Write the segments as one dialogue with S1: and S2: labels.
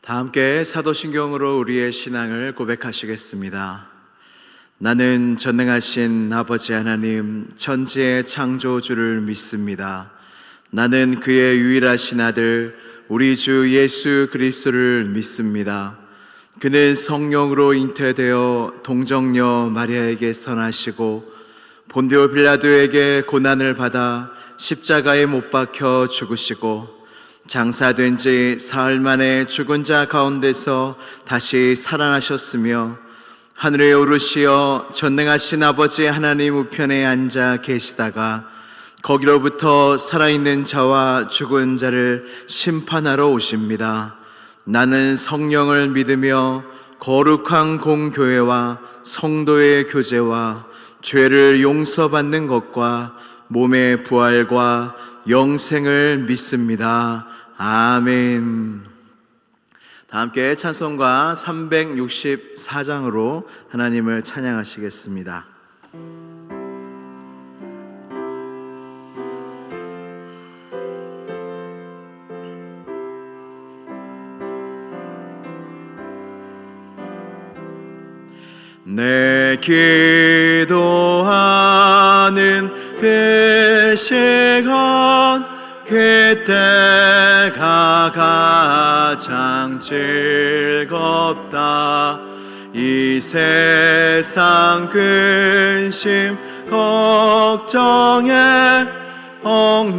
S1: 다 함께 사도신경으로 우리의 신앙을 고백하시겠습니다. 나는 전능하신 아버지 하나님 천지의 창조주를 믿습니다. 나는 그의 유일하신 아들 우리 주 예수 그리스도를 믿습니다. 그는 성령으로 잉태되어 동정녀 마리아에게 선하시고 본디오 빌라도에게 고난을 받아 십자가에 못 박혀 죽으시고 장사된 지 사흘 만에 죽은 자 가운데서 다시 살아나셨으며 하늘에 오르시어 전능하신 아버지 하나님 우편에 앉아 계시다가 거기로부터 살아있는 자와 죽은 자를 심판하러 오십니다. 나는 성령을 믿으며 거룩한 공교회와 성도의 교제와 죄를 용서받는 것과 몸의 부활과 영생을 믿습니다. 아멘. 다 함께 찬송가 364장으로 하나님을 찬양하시겠습니다. 내 기도하는 그 시간 그때가 가장 즐겁다. 이 세상 근심 걱정에 얽매인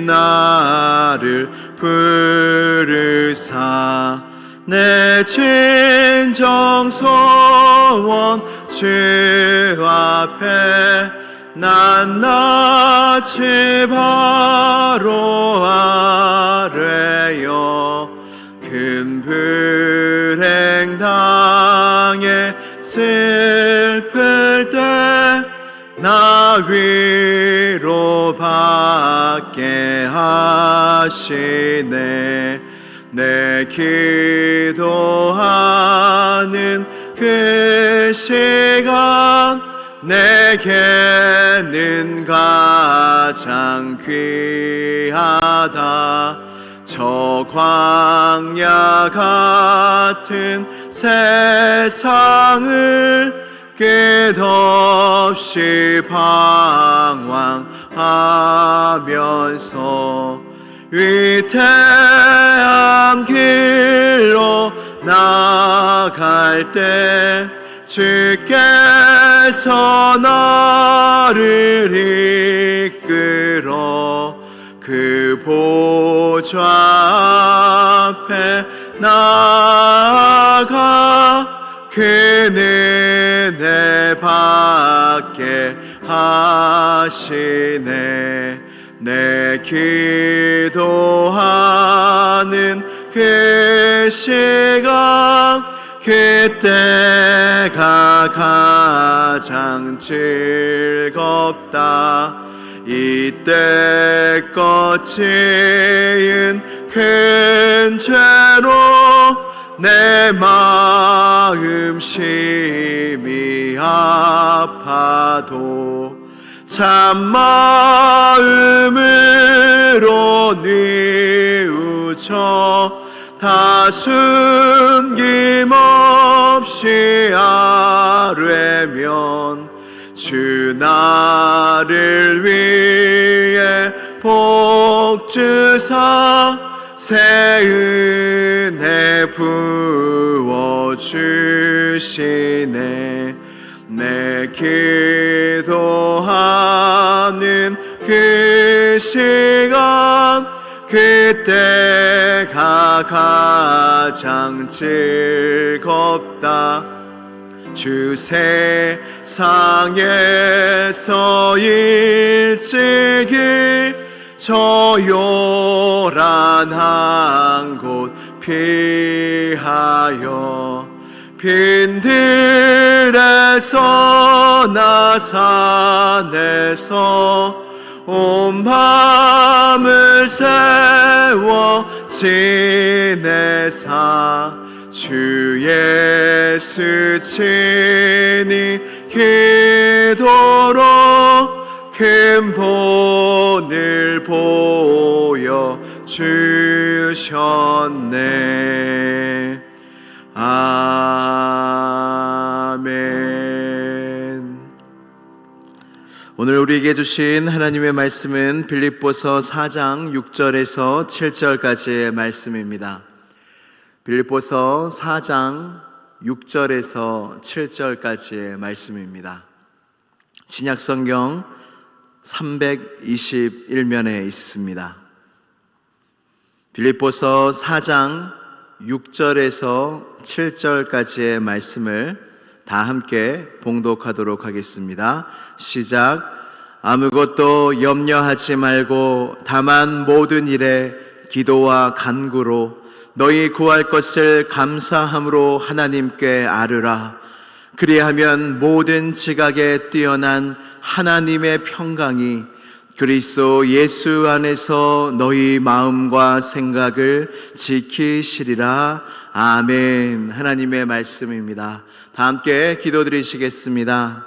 S1: 나를 부르사 내 진정 소원 주 앞에 낱낱이 바로 아뢰어 큰 불행 당해 슬플 때 나 위로받게 하시네. 내 기도하는 그 시간 내게는 가장 귀하다. 저 광야 같은 세상을 끝없이 방황하면서 위태한 길로 나갈 때 주께서 나를 이끌어 그 보좌 앞에 나아가 그 은혜 받게 하시네. 내 기도하는 그 시간 그때가 가장 즐겁다. 이때껏 지은 큰 죄로 내 마음 심히 아파도 참마음으로 뉘우쳐 다 숨김없이 아뢰면 주 나를 위해 복 주사 새 은혜 부어주시네. 내 기도하는 그 시간 그때가 가장 즐겁다. 주 세상에서 일찍이 저 요란한 곳 피하여 빈들에서 나 산에서 온 밤을 세워 지내사 주 예수 친히 기도로 큰 본을 보여 주셨네. 아멘. 오늘 우리에게 주신 하나님의 말씀은 빌립보서 4장 6절에서 7절까지의 말씀입니다. 빌립보서 4장 6절에서 7절까지의 말씀입니다. 신약성경 321면에 있습니다. 빌립보서 4장 6절에서 7절까지의 말씀을 다 함께 봉독하도록 하겠습니다. 시작. 아무것도 염려하지 말고 다만 모든 일에 기도와 간구로 너희 구할 것을 감사함으로 하나님께 아뢰라. 그리하면 모든 지각에 뛰어난 하나님의 평강이 그리스도 예수 안에서 너희 마음과 생각을 지키시리라. 아멘. 하나님의 말씀입니다. 다 함께 기도드리시겠습니다.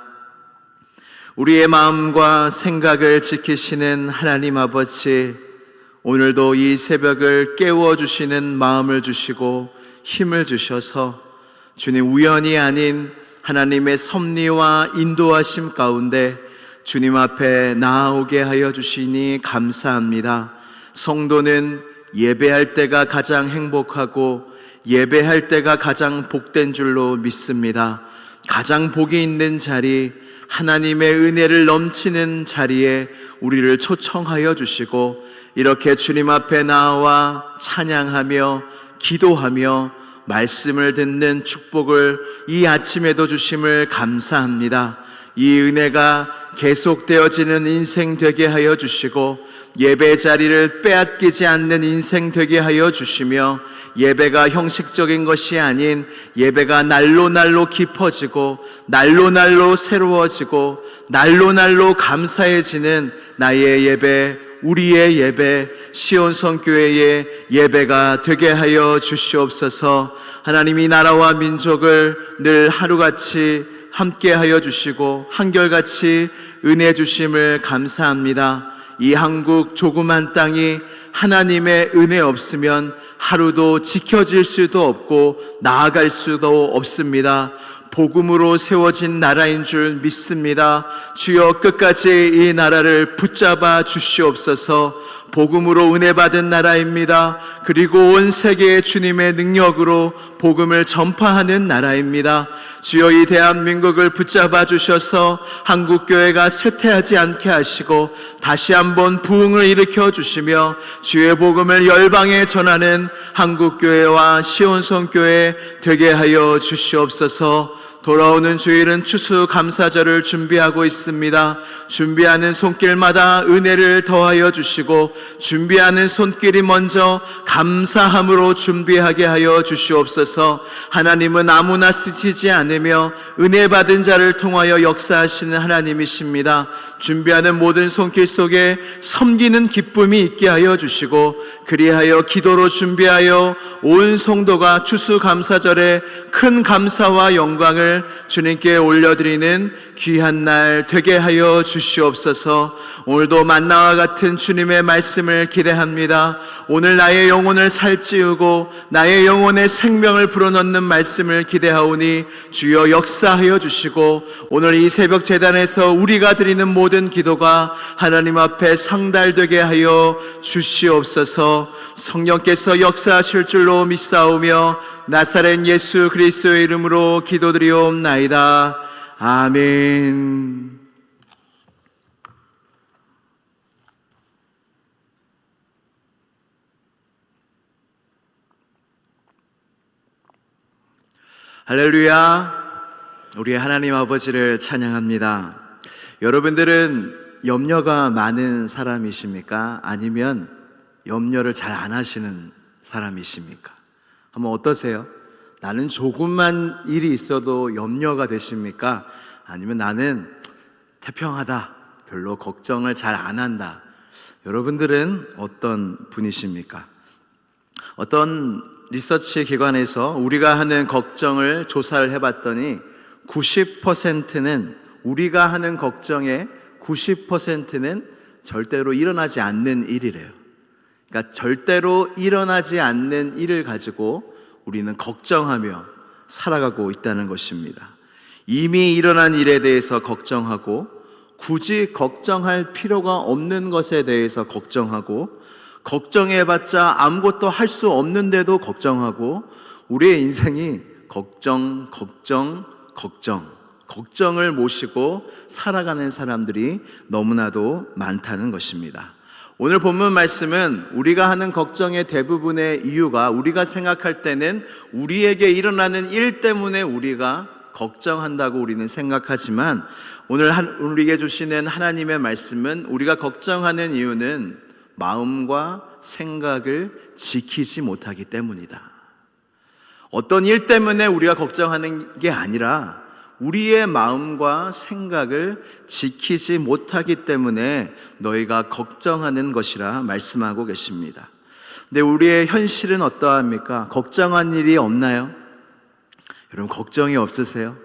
S1: 우리의 마음과 생각을 지키시는 하나님 아버지, 오늘도 이 새벽을 깨워주시는 마음을 주시고 힘을 주셔서 주님 우연이 아닌 하나님의 섭리와 인도하심 가운데 주님 앞에 나아오게 하여 주시니 감사합니다. 성도는 예배할 때가 가장 행복하고 예배할 때가 가장 복된 줄로 믿습니다. 가장 복이 있는 자리, 하나님의 은혜를 넘치는 자리에 우리를 초청하여 주시고 이렇게 주님 앞에 나와 찬양하며 기도하며 말씀을 듣는 축복을 이 아침에도 주심을 감사합니다. 이 은혜가 계속되어지는 인생 되게 하여 주시고 예배 자리를 빼앗기지 않는 인생 되게 하여 주시며 예배가 형식적인 것이 아닌 예배가 날로 깊어지고 날로 새로워지고 날로 감사해지는 나의 예배, 우리의 예배, 시온성교회의 예배가 되게 하여 주시옵소서. 하나님이 나라와 민족을 늘 하루같이 함께 하여 주시고 한결같이 은혜 주심을 감사합니다. 이 한국 조그만 땅이 하나님의 은혜 없으면 하루도 지켜질 수도 없고 나아갈 수도 없습니다. 복음으로 세워진 나라인 줄 믿습니다. 주여 끝까지 이 나라를 붙잡아 주시옵소서. 복음으로 은혜 받은 나라입니다. 그리고 온 세계에 주님의 능력으로 복음을 전파하는 나라입니다. 주여 이 대한민국을 붙잡아 주셔서 한국교회가 쇠퇴하지 않게 하시고 다시 한번 부흥을 일으켜 주시며 주의 복음을 열방에 전하는 한국교회와 시온성교회 되게 하여 주시옵소서. 돌아오는 주일은 추수감사절을 준비하고 있습니다. 준비하는 손길마다 은혜를 더하여 주시고 준비하는 손길이 먼저 감사함으로 준비하게 하여 주시옵소서. 하나님은 아무나 쓰시지 않으며 은혜 받은 자를 통하여 역사하시는 하나님이십니다. 준비하는 모든 손길 속에 섬기는 기쁨이 있게 하여 주시고 그리하여 기도로 준비하여 온 성도가 추수감사절에 큰 감사와 영광을 주님께 올려드리는 귀한 날 되게 하여 주시옵소서. 오늘도 만나와 같은 주님의 말씀을 기대합니다. 오늘 나의 영혼을 살찌우고 나의 영혼에 생명을 불어넣는 말씀을 기대하오니 주여 역사하여 주시고 오늘 이 새벽 제단에서 우리가 드리는 모든 기도가 하나님 앞에 상달되게 하여 주시옵소서. 성령께서 역사하실 줄로 믿사오며 나사렛 예수 그리스도의 이름으로 기도드리옵나이다. 아멘. 할렐루야. 우리 하나님 아버지를 찬양합니다. 여러분들은 염려가 많은 사람이십니까? 아니면 염려를 잘 안 하시는 사람이십니까? 한번 어떠세요? 나는 조금만 일이 있어도 염려가 되십니까? 아니면 나는 태평하다, 별로 걱정을 잘 안 한다. 여러분들은 어떤 분이십니까? 어떤 리서치 기관에서 우리가 하는 걱정을 조사를 해봤더니 90%는 우리가 하는 걱정의 90%는 절대로 일어나지 않는 일이래요. 그러니까 절대로 일어나지 않는 일을 가지고 우리는 걱정하며 살아가고 있다는 것입니다. 이미 일어난 일에 대해서 걱정하고 굳이 걱정할 필요가 없는 것에 대해서 걱정하고 걱정해봤자 아무것도 할 수 없는데도 걱정하고 우리의 인생이 걱정을 모시고 살아가는 사람들이 너무나도 많다는 것입니다. 오늘 본문 말씀은 우리가 하는 걱정의 대부분의 이유가 우리가 생각할 때는 우리에게 일어나는 일 때문에 우리가 걱정한다고 우리는 생각하지만 오늘 우리에게 주시는 하나님의 말씀은 우리가 걱정하는 이유는 마음과 생각을 지키지 못하기 때문이다. 어떤 일 때문에 우리가 걱정하는 게 아니라 우리의 마음과 생각을 지키지 못하기 때문에 너희가 걱정하는 것이라 말씀하고 계십니다. 근데 우리의 현실은 어떠합니까? 걱정한 일이 없나요? 여러분 걱정이 없으세요?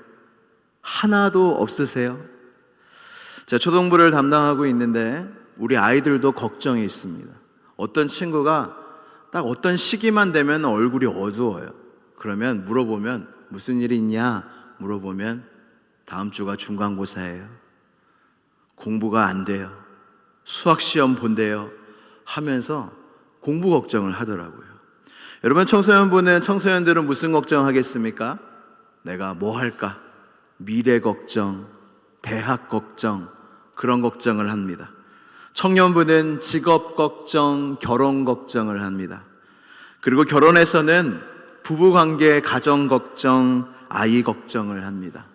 S1: 하나도 없으세요? 제가 초등부를 담당하고 있는데 우리 아이들도 걱정이 있습니다. 어떤 친구가 딱 어떤 시기만 되면 얼굴이 어두워요. 그러면 물어보면 무슨 일이 있냐 물어보면 다음 주가 중간고사예요. 공부가 안 돼요. 수학시험 본대요. 하면서 공부 걱정을 하더라고요. 여러분 청소년들은 무슨 걱정하겠습니까? 내가 뭐 할까? 미래 걱정, 대학 걱정, 그런 걱정을 합니다. 청년부는 직업 걱정, 결혼 걱정을 합니다. 그리고 결혼해서는 부부관계, 가정 걱정, 아이 걱정을 합니다.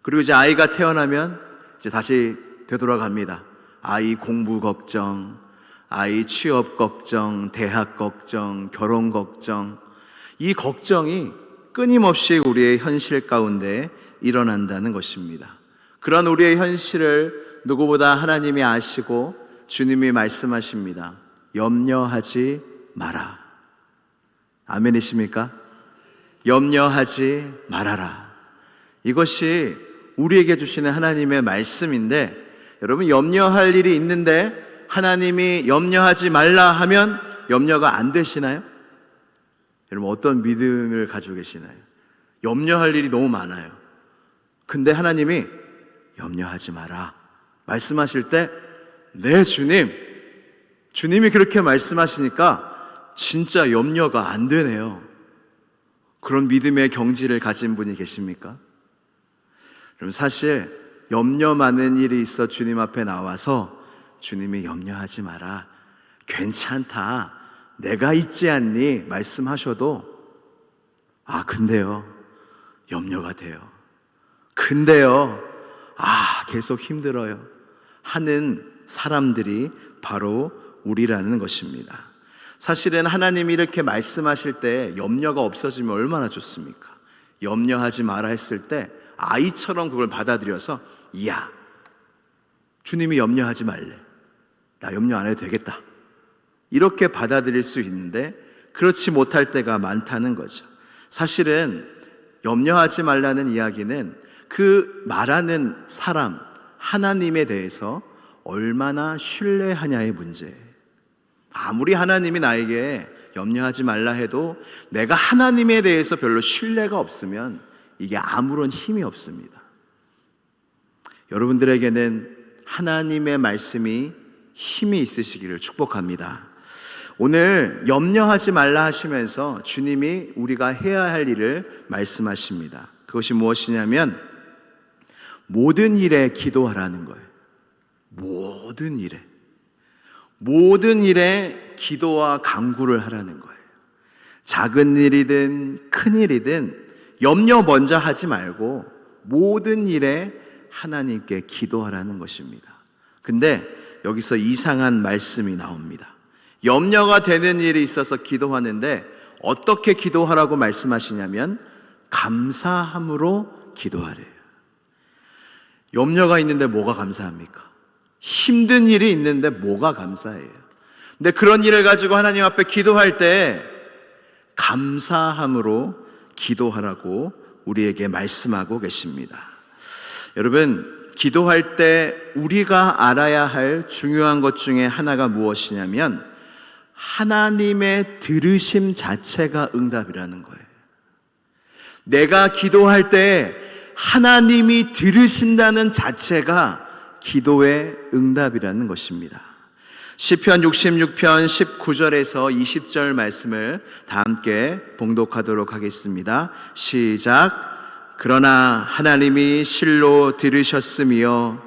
S1: 그리고 이제 아이가 태어나면 이제 다시 되돌아갑니다. 아이 공부 걱정, 아이 취업 걱정, 대학 걱정, 결혼 걱정. 이 걱정이 끊임없이 우리의 현실 가운데 일어난다는 것입니다. 그런 우리의 현실을 누구보다 하나님이 아시고 주님이 말씀하십니다. 염려하지 마라. 아멘이십니까? 염려하지 말아라. 이것이 우리에게 주시는 하나님의 말씀인데 여러분 염려할 일이 있는데 하나님이 염려하지 말라 하면 염려가 안 되시나요? 여러분 어떤 믿음을 가지고 계시나요? 염려할 일이 너무 많아요. 근데 하나님이 염려하지 마라 말씀하실 때 네 주님이 그렇게 말씀하시니까 진짜 염려가 안 되네요. 그런 믿음의 경지를 가진 분이 계십니까? 그럼 사실 염려 많은 일이 있어 주님 앞에 나와서 주님이 염려하지 마라, 괜찮다, 내가 있지 않니 말씀하셔도 근데요 염려가 돼요. 근데요 계속 힘들어요 하는 사람들이 바로 우리라는 것입니다. 사실은 하나님이 이렇게 말씀하실 때 염려가 없어지면 얼마나 좋습니까? 염려하지 마라 했을 때 아이처럼 그걸 받아들여서 이야 주님이 염려하지 말래, 나 염려 안 해도 되겠다, 이렇게 받아들일 수 있는데 그렇지 못할 때가 많다는 거죠. 사실은 염려하지 말라는 이야기는 그 말하는 사람 하나님에 대해서 얼마나 신뢰하냐의 문제예요. 아무리 하나님이 나에게 염려하지 말라 해도 내가 하나님에 대해서 별로 신뢰가 없으면 이게 아무런 힘이 없습니다. 여러분들에게는 하나님의 말씀이 힘이 있으시기를 축복합니다. 오늘 염려하지 말라 하시면서 주님이 우리가 해야 할 일을 말씀하십니다. 그것이 무엇이냐면 모든 일에 기도하라는 거예요. 모든 일에 기도와 간구를 하라는 거예요. 작은 일이든 큰 일이든 염려 먼저 하지 말고 모든 일에 하나님께 기도하라는 것입니다. 근데 여기서 이상한 말씀이 나옵니다. 염려가 되는 일이 있어서 기도하는데 어떻게 기도하라고 말씀하시냐면 감사함으로 기도하래요. 염려가 있는데 뭐가 감사합니까? 힘든 일이 있는데 뭐가 감사해요? 근데 그런 일을 가지고 하나님 앞에 기도할 때 감사함으로 기도하라고 우리에게 말씀하고 계십니다. 여러분, 기도할 때 우리가 알아야 할 중요한 것 중에 하나가 무엇이냐면 하나님의 들으심 자체가 응답이라는 거예요. 내가 기도할 때 하나님이 들으신다는 자체가 기도의 응답이라는 것입니다. 시편 66편 19절에서 20절 말씀을 다 함께 봉독하도록 하겠습니다. 시작. 그러나 하나님이 실로 들으셨으며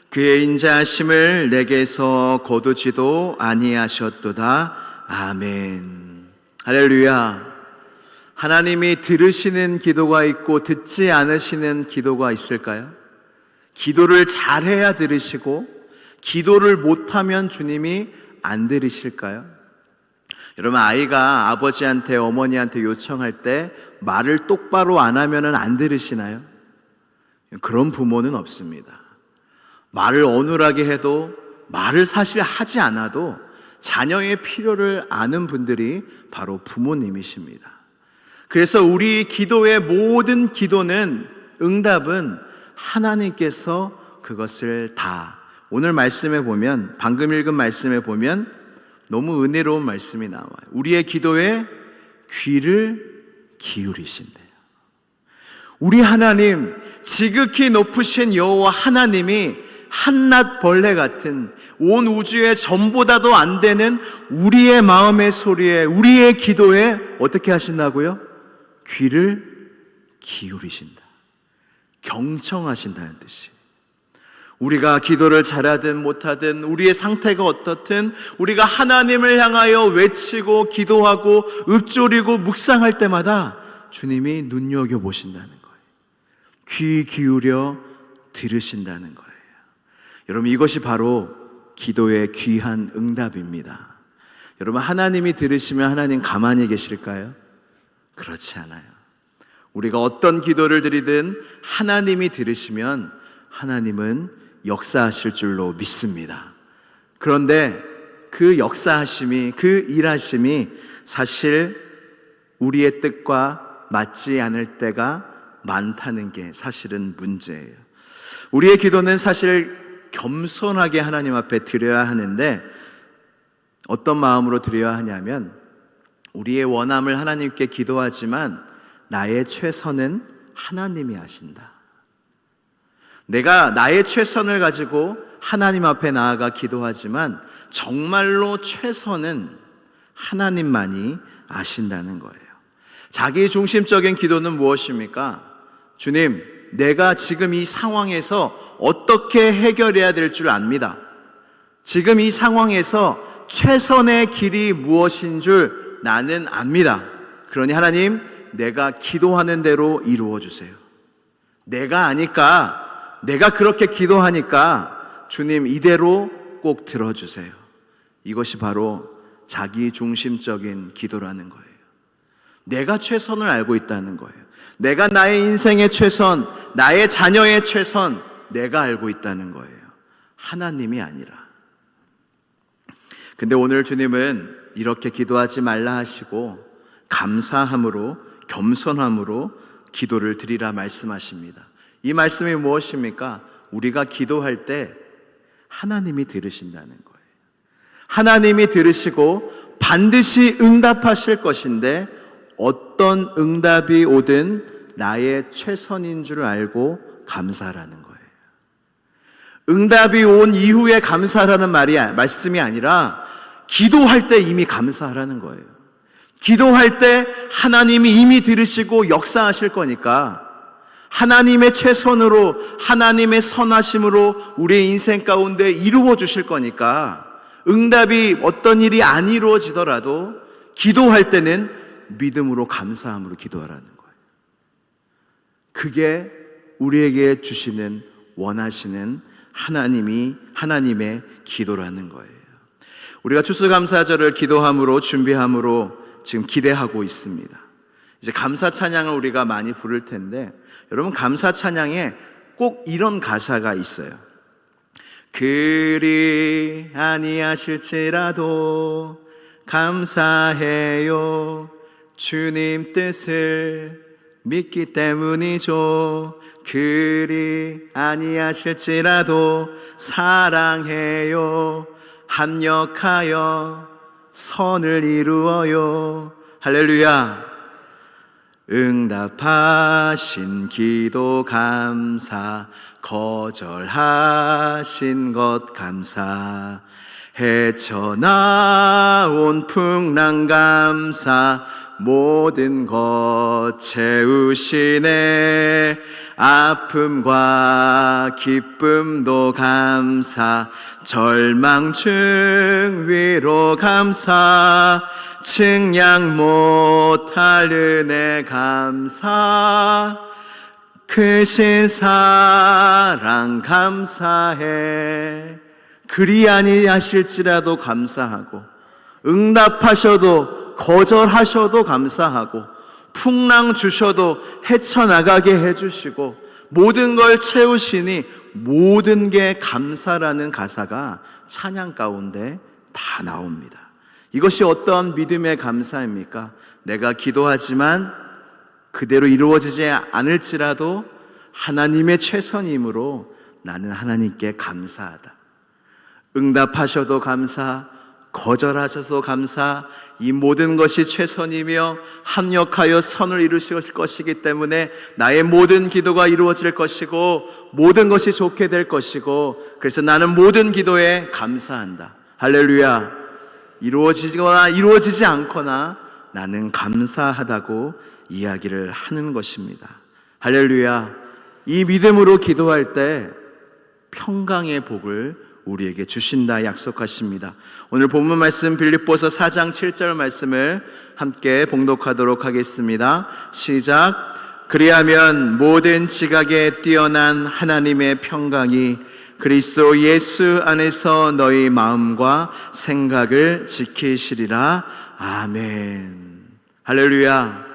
S1: 그의 인자하심을 내게서 거두지도 아니하셨도다. 아멘. 할렐루야. 하나님이 들으시는 기도가 있고 듣지 않으시는 기도가 있을까요? 기도를 잘해야 들으시고 기도를 못하면 주님이 안 들으실까요? 여러분, 아이가 아버지한테 어머니한테 요청할 때 말을 똑바로 안 하면 안 들으시나요? 그런 부모는 없습니다. 말을 어눌하게 해도 말을 사실 하지 않아도 자녀의 필요를 아는 분들이 바로 부모님이십니다. 그래서 우리 기도의 모든 기도는, 응답은 하나님께서 그것을 다, 오늘 말씀에 보면, 방금 읽은 말씀에 보면 너무 은혜로운 말씀이 나와요. 우리의 기도에 귀를 기울이신대요. 우리 하나님, 지극히 높으신 여호와 하나님이 한낱 벌레 같은 온 우주의 전보다도 안 되는 우리의 마음의 소리에, 우리의 기도에 어떻게 하신다고요? 귀를 기울이신다. 경청하신다는 뜻이. 우리가 기도를 잘하든 못하든, 우리의 상태가 어떻든, 우리가 하나님을 향하여 외치고 기도하고 읊조리고 묵상할 때마다 주님이 눈여겨보신다는 거예요. 귀 기울여 들으신다는 거예요. 여러분, 이것이 바로 기도의 귀한 응답입니다. 여러분, 하나님이 들으시면 하나님 가만히 계실까요? 그렇지 않아요. 우리가 어떤 기도를 드리든 하나님이 들으시면 하나님은 역사하실 줄로 믿습니다. 그런데 그 역사하심이, 그 일하심이 사실 우리의 뜻과 맞지 않을 때가 많다는 게 사실은 문제예요. 우리의 기도는 사실 겸손하게 하나님 앞에 드려야 하는데, 어떤 마음으로 드려야 하냐면, 우리의 원함을 하나님께 기도하지만 나의 최선은 하나님이 하신다. 내가 나의 최선을 가지고 하나님 앞에 나아가 기도하지만 정말로 최선은 하나님만이 아신다는 거예요. 자기 중심적인 기도는 무엇입니까? 주님, 내가 지금 이 상황에서 어떻게 해결해야 될 줄 압니다. 지금 이 상황에서 최선의 길이 무엇인 줄 나는 압니다. 그러니 하나님, 내가 기도하는 대로 이루어 주세요. 내가 아니까, 내가 그렇게 기도하니까 주님 이대로 꼭 들어주세요. 이것이 바로 자기 중심적인 기도라는 거예요. 내가 최선을 알고 있다는 거예요. 내가 나의 인생의 최선, 나의 자녀의 최선, 내가 알고 있다는 거예요. 하나님이 아니라. 근데 오늘 주님은 이렇게 기도하지 말라 하시고 감사함으로, 겸손함으로 기도를 드리라 말씀하십니다. 이 말씀이 무엇입니까? 우리가 기도할 때 하나님이 들으신다는 거예요. 하나님이 들으시고 반드시 응답하실 것인데, 어떤 응답이 오든 나의 최선인 줄 알고 감사라는 거예요. 응답이 온 이후에 감사라는 말씀이 아니라 기도할 때 이미 감사하라는 거예요. 기도할 때 하나님이 이미 들으시고 역사하실 거니까, 하나님의 최선으로, 하나님의 선하심으로 우리의 인생 가운데 이루어 주실 거니까, 응답이 어떤 일이 안 이루어지더라도 기도할 때는 믿음으로, 감사함으로 기도하라는 거예요. 그게 우리에게 주시는, 원하시는 하나님의 기도라는 거예요. 우리가 추수감사절을 기도함으로, 준비함으로 지금 기대하고 있습니다. 이제 감사 찬양을 우리가 많이 부를 텐데, 여러분, 감사 찬양에 꼭 이런 가사가 있어요. 그리 아니하실지라도 감사해요, 주님 뜻을 믿기 때문이죠. 그리 아니하실지라도 사랑해요. 합력하여 선을 이루어요. 할렐루야. 응답하신 기도 감사, 거절하신 것 감사, 헤쳐나온 풍랑 감사, 모든 것 채우시네. 아픔과 기쁨도 감사, 절망 중 위로 감사, 측량 못할 은혜 감사, 크신 사랑 감사해. 그리 아니하실지라도 감사하고, 응답하셔도 거절하셔도 감사하고, 풍랑 주셔도 헤쳐나가게 해주시고, 모든 걸 채우시니 모든 게 감사라는 가사가 찬양 가운데 다 나옵니다. 이것이 어떤 믿음의 감사입니까? 내가 기도하지만 그대로 이루어지지 않을지라도 하나님의 최선임으로 나는 하나님께 감사하다. 응답하셔도 감사, 거절하셔도 감사, 이 모든 것이 최선이며 합력하여 선을 이루실 것이기 때문에 나의 모든 기도가 이루어질 것이고 모든 것이 좋게 될 것이고, 그래서 나는 모든 기도에 감사한다. 할렐루야. 이루어지거나 이루어지지 않거나 나는 감사하다고 이야기를 하는 것입니다. 할렐루야. 이 믿음으로 기도할 때 평강의 복을 우리에게 주신다 약속하십니다. 오늘 본문 말씀 빌립보서 4장 7절 말씀을 함께 봉독하도록 하겠습니다. 시작. 그리하면 모든 지각에 뛰어난 하나님의 평강이 그리스도 예수 안에서 너희 마음과 생각을 지키시리라. 아멘. 할렐루야.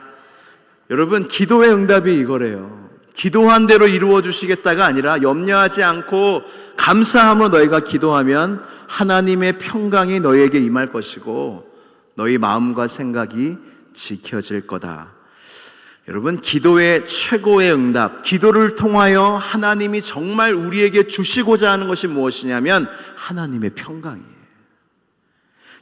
S1: 여러분, 기도의 응답이 이거래요. 기도한 대로 이루어 주시겠다가 아니라 염려하지 않고 감사함으로 너희가 기도하면 하나님의 평강이 너희에게 임할 것이고 너희 마음과 생각이 지켜질 거다. 여러분, 기도의 최고의 응답, 기도를 통하여 하나님이 정말 우리에게 주시고자 하는 것이 무엇이냐면 하나님의 평강이에요.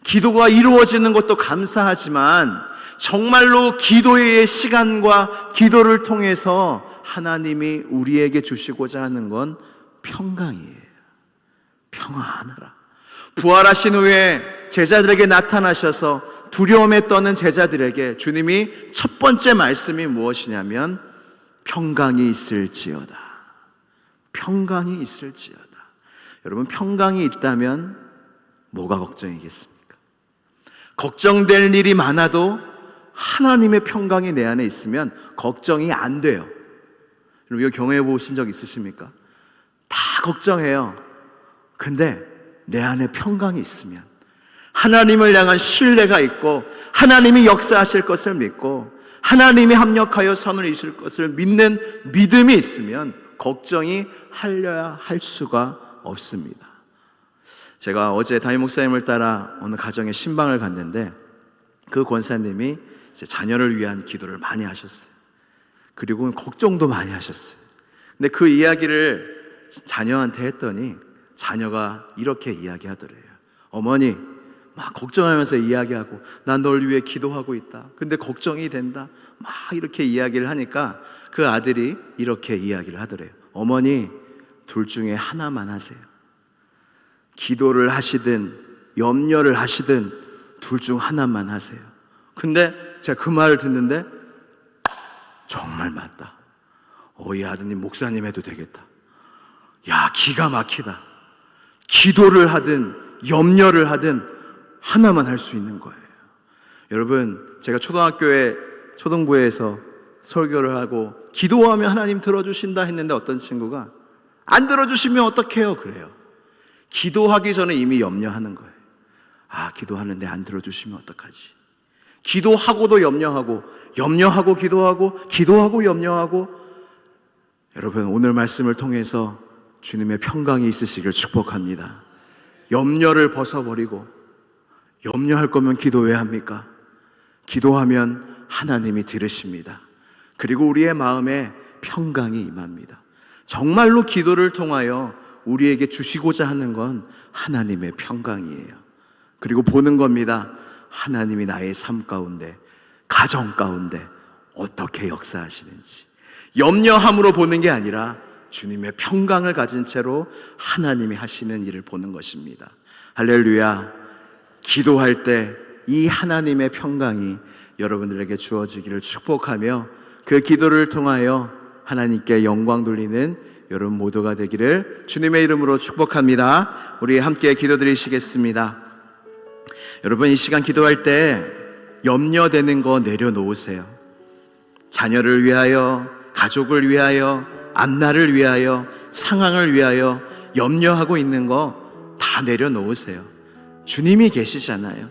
S1: 기도가 이루어지는 것도 감사하지만 정말로 기도의 시간과 기도를 통해서 하나님이 우리에게 주시고자 하는 건 평강이에요. 평안하라. 부활하신 후에 제자들에게 나타나셔서 두려움에 떠는 제자들에게 주님이 첫 번째 말씀이 무엇이냐면 평강이 있을지어다. 평강이 있을지어다. 여러분, 평강이 있다면 뭐가 걱정이겠습니까? 걱정될 일이 많아도 하나님의 평강이 내 안에 있으면 걱정이 안 돼요. 여러분, 이거 경험해 보신 적 있으십니까? 다 걱정해요. 근데 내 안에 평강이 있으면, 하나님을 향한 신뢰가 있고 하나님이 역사하실 것을 믿고 하나님이 합력하여 선을 이루실 것을 믿는 믿음이 있으면 걱정이 하려야 할 수가 없습니다. 제가 어제 담임 목사님을 따라 어느 가정에 신방을 갔는데 그 권사님이 이제 자녀를 위한 기도를 많이 하셨어요. 그리고 걱정도 많이 하셨어요. 근데 그 이야기를 자녀한테 했더니 자녀가 이렇게 이야기하더래요. 어머니, 막 걱정하면서 이야기하고 난 널 위해 기도하고 있다. 근데 걱정이 된다. 막 이렇게 이야기를 하니까 그 아들이 이렇게 이야기를 하더래요. 어머니, 둘 중에 하나만 하세요. 기도를 하시든 염려를 하시든 둘 중 하나만 하세요. 근데 제가 그 말을 듣는데 정말 맞다. 이 아드님 목사님 해도 되겠다. 야, 기가 막히다. 기도를 하든 염려를 하든 하나만 할 수 있는 거예요. 여러분, 제가 초등부에서 설교를 하고 기도하면 하나님 들어주신다 했는데 어떤 친구가 안 들어주시면 어떡해요? 그래요. 기도하기 전에 이미 염려하는 거예요. 기도하는데 안 들어주시면 어떡하지? 기도하고도 염려하고, 염려하고 기도하고, 기도하고 염려하고. 여러분, 오늘 말씀을 통해서 주님의 평강이 있으시길 축복합니다. 염려를 벗어버리고, 염려할 거면 기도 왜 합니까? 기도하면 하나님이 들으십니다. 그리고 우리의 마음에 평강이 임합니다. 정말로 기도를 통하여 우리에게 주시고자 하는 건 하나님의 평강이에요. 그리고 보는 겁니다. 하나님이 나의 삶 가운데, 가정 가운데 어떻게 역사하시는지. 염려함으로 보는 게 아니라 주님의 평강을 가진 채로 하나님이 하시는 일을 보는 것입니다. 할렐루야. 기도할 때 이 하나님의 평강이 여러분들에게 주어지기를 축복하며 그 기도를 통하여 하나님께 영광 돌리는 여러분 모두가 되기를 주님의 이름으로 축복합니다. 우리 함께 기도드리시겠습니다. 여러분, 이 시간 기도할 때 염려되는 거 내려놓으세요. 자녀를 위하여, 가족을 위하여, 앞날을 위하여, 상황을 위하여 염려하고 있는 거 다 내려놓으세요. 주님이 계시잖아요.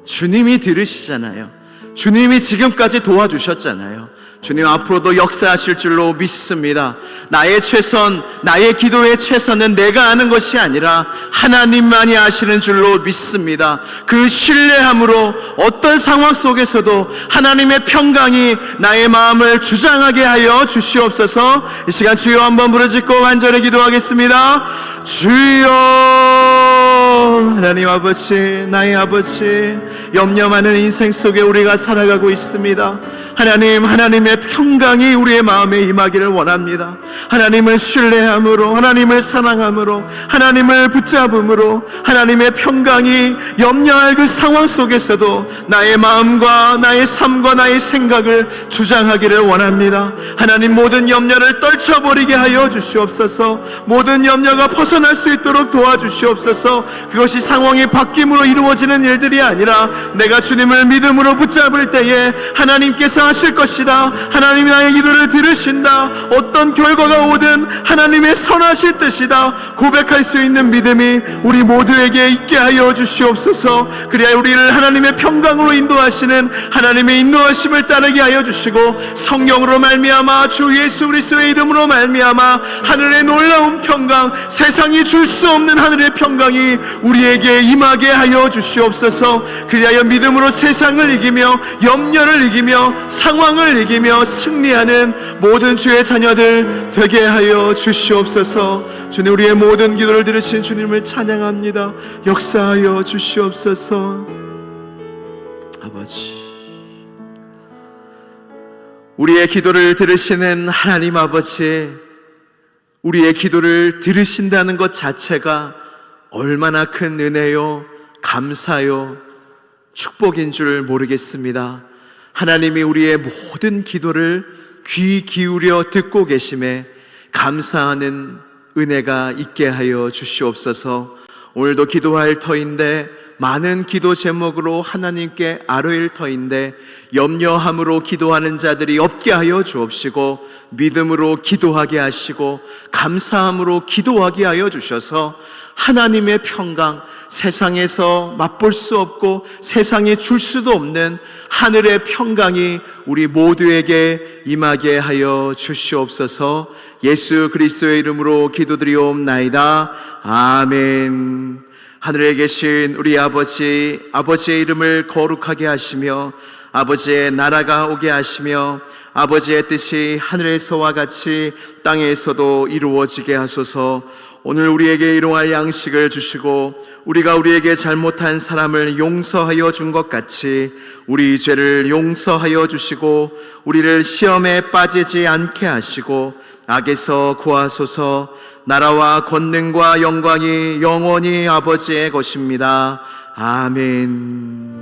S1: 주님이 들으시잖아요. 주님이 지금까지 도와주셨잖아요. 주님 앞으로도 역사하실 줄로 믿습니다. 나의 최선, 나의 기도의 최선은 내가 아는 것이 아니라 하나님만이 아시는 줄로 믿습니다. 그 신뢰함으로 어떤 상황 속에서도 하나님의 평강이 나의 마음을 주장하게 하여 주시옵소서. 이 시간 주여 한번 부르짖고 간절히 기도하겠습니다. 주여, 하나님 아버지, 나의 아버지, 염려 많은 인생 속에 우리가 살아가고 있습니다. 하나님, 하나님의 평강이 우리의 마음에 임하기를 원합니다. 하나님을 신뢰함으로, 하나님을 사랑함으로, 하나님을 붙잡음으로 하나님의 평강이 염려할 그 상황 속에서도 나의 마음과 나의 삶과 나의 생각을 주장하기를 원합니다. 하나님, 모든 염려를 떨쳐버리게 하여 주시옵소서. 모든 염려가 벗어날 수 있도록 도와주시옵소서. 그것이 상황이 바뀜으로 이루어지는 일들이 아니라 내가 주님을 믿음으로 붙잡을 때에 하나님께서 하실 것이다. 하나님이 나의 기도를 들으신다. 어떤 결과가 오든 하나님의 선하실 뜻이다. 고백할 수 있는 믿음이 우리 모두에게 있게 하여 주시옵소서. 그래야 우리를 하나님의 평강으로 인도하시는 하나님의 인도하심을 따르게 하여 주시고, 성령으로 말미암아 주 예수 그리스도의 이름으로 말미암아 하늘의 놀라운 평강, 세상이 줄 수 없는 하늘의 평강이 우리에게 임하게 하여 주시옵소서. 그리하여 믿음으로 세상을 이기며 염려를 이기며 상황을 이기며 승리하는 모든 주의 자녀들 되게 하여 주시옵소서. 주님, 우리의 모든 기도를 들으신 주님을 찬양합니다. 역사하여 주시옵소서. 아버지, 우리의 기도를 들으시는 하나님 아버지, 우리의 기도를 들으신다는 것 자체가 얼마나 큰 은혜요, 감사요, 축복인 줄 모르겠습니다. 하나님이 우리의 모든 기도를 귀 기울여 듣고 계심에 감사하는 은혜가 있게 하여 주시옵소서. 오늘도 기도할 터인데, 많은 기도 제목으로 하나님께 아뢰일 터인데, 염려함으로 기도하는 자들이 없게 하여 주옵시고, 믿음으로 기도하게 하시고 감사함으로 기도하게 하여 주셔서 하나님의 평강, 세상에서 맛볼 수 없고 세상에 줄 수도 없는 하늘의 평강이 우리 모두에게 임하게 하여 주시옵소서. 예수 그리스도의 이름으로 기도드리옵나이다. 아멘. 하늘에 계신 우리 아버지, 아버지의 이름을 거룩하게 하시며 아버지의 나라가 오게 하시며 아버지의 뜻이 하늘에서와 같이 땅에서도 이루어지게 하소서. 오늘 우리에게 일용할 양식을 주시고 우리가 우리에게 잘못한 사람을 용서하여 준 것 같이 우리 죄를 용서하여 주시고 우리를 시험에 빠지지 않게 하시고 악에서 구하소서. 나라와 권능과 영광이 영원히 아버지의 것입니다. 아멘.